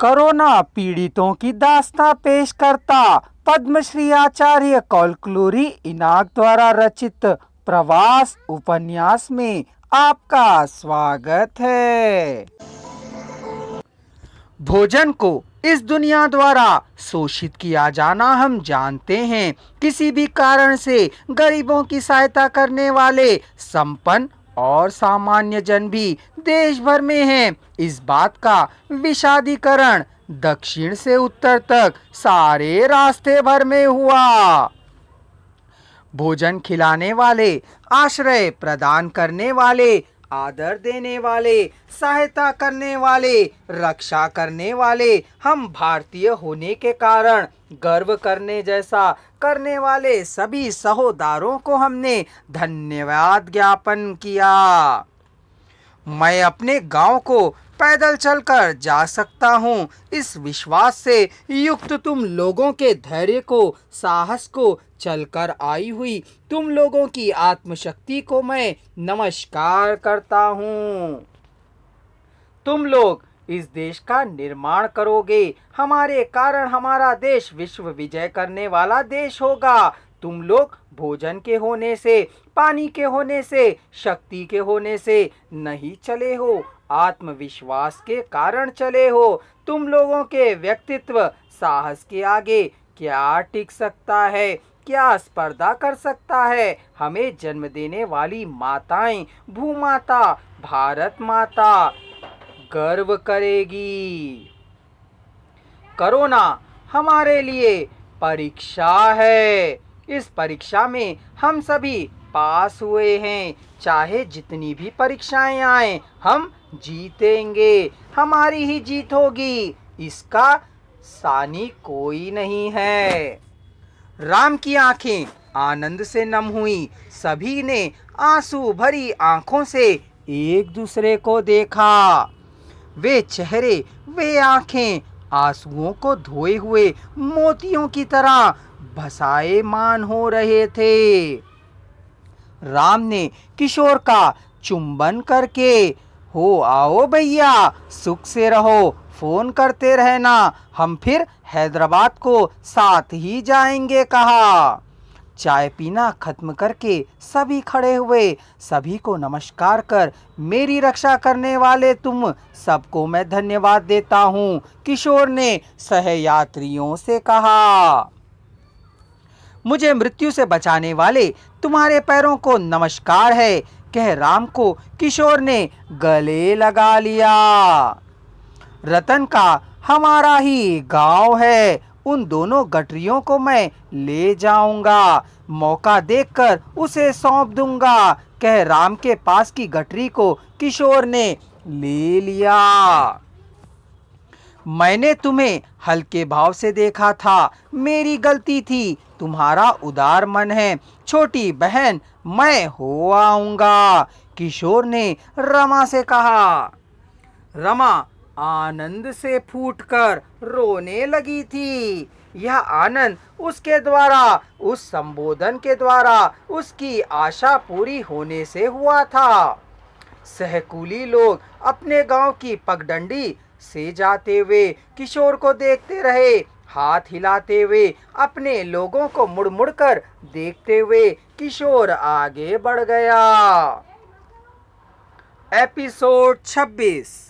Corona पीड़ितों की दास्तां पेश करता पद्मश्री आचार्य कौलक्लूरी इनाक द्वारा रचित प्रवास उपन्यास में आपका स्वागत है। भोजन को इस दुनिया द्वारा शोषित किया जाना हम जानते हैं। किसी भी कारण से गरीबों की सहायता करने वाले संपन्न और सामान्य जन भी देश भर में हैं। इस बात का विषादीकरण दक्षिण से उत्तर तक सारे रास्ते भर में हुआ। भोजन खिलाने वाले, आश्रय प्रदान करने वाले, आदर देने वाले, सहायता करने वाले, रक्षा करने वाले, हम भारतीय होने के कारण गर्व करने जैसा करने वाले सभी सहोदरों को हमने धन्यवाद ज्ञापन किया। मैं अपने गांव को पैदल चलकर जा सकता हूं, इस विश्वास से युक्त तुम लोगों के धैर्य को, साहस को, चलकर आई हुई तुम लोगों की आत्मशक्ति को मैं नमस्कार करता हूं। तुम लोग इस देश का निर्माण करोगे, हमारे कारण हमारा देश विश्व विजय करने वाला देश होगा। तुम लोग भोजन के होने से, पानी के होने से, शक्ति के होने से नहीं चले हो, आत्मविश्वास के कारण चले हो। तुम लोगों के व्यक्तित्व, साहस के आगे क्या टिक सकता है, क्या स्पर्धा कर सकता है? हमें जन्म देने वाली माताएं, भूमाता, भारत माता गर्व करेगी। कोरोना हमारे लिए परीक्षा है। इस परीक्षा में हम सभी पास हुए हैं। चाहे जितनी भी परीक्षाएं आए, हम जीतेंगे। हमारी ही जीत होगी, इसका सानी कोई नहीं है। राम की आंखें आनंद से नम हुई। सभी ने आंसू भरी आंखों से एक दूसरे को देखा। वे चेहरे, वे आंखें आंसुओं को धोए हुए मोतियों की तरह भासमान हो रहे थे। राम ने किशोर का चुंबन करके, हो आओ भैया, सुख से रहो, फोन करते रहना, हम फिर हैदराबाद को साथ ही जाएंगे कहा। चाय पीना खत्म करके सभी खड़े हुए। सभी को नमस्कार कर, मेरी रक्षा करने वाले तुम सबको मैं धन्यवाद देता हूँ, किशोर ने सहयात्रियों से कहा। मुझे मृत्यु से बचाने वाले तुम्हारे पैरों को नमस्कार है, कह राम को किशोर ने गले लगा लिया। रतन का हमारा ही गांव है, उन दोनों गठरियों को मैं ले जाऊंगा, मौका देखकर उसे सौंप दूंगा, कह राम के पास की गठरी को किशोर ने ले लिया। मैंने तुम्हें हल्के भाव से देखा था, मेरी गलती थी, तुम्हारा उदार मन है, छोटी बहन मैं हो आऊंगा, किशोर ने रमा से कहा। रमा आनंद से फूटकर रोने लगी थी। यह आनंद उसके द्वारा, उस संबोधन के द्वारा उसकी आशा पूरी होने से हुआ था। सहकुली लोग अपने गांव की पगडंडी से जाते हुए किशोर को देखते रहे, हाथ हिलाते हुए अपने लोगों को मुड़ मुड़ कर देखते हुए किशोर आगे बढ़ गया। एपिसोड 26।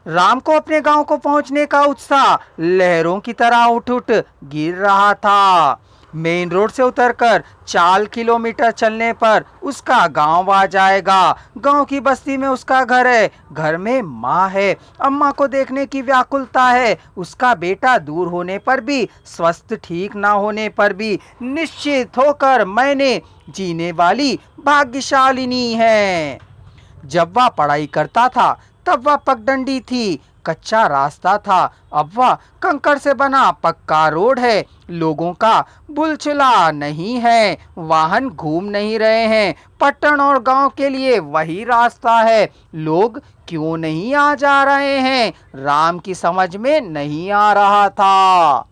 राम को अपने गांव को पहुंचने का उत्साह लहरों की तरह उठ उठ गिर रहा था। मेन रोड से उतरकर 4 किलोमीटर चलने पर उसका गांव आ जाएगा। गांव की बस्ती में उसका घर है, घर में माँ है, अम्मा को देखने की व्याकुलता है। उसका बेटा दूर होने पर भी, स्वस्थ ठीक ना होने पर भी निश्चित होकर मैंने जीने वाली भाग्यशालिनी है। जब वह पढ़ाई करता था तब वह पगडंडी थी, कच्चा रास्ता था, अब वह कंकड़ से बना पक्का रोड है। लोगों का बुलचुला नहीं है, वाहन घूम नहीं रहे हैं। पट्टन और गांव के लिए वही रास्ता है। लोग क्यों नहीं आ जा रहे हैं, राम की समझ में नहीं आ रहा था।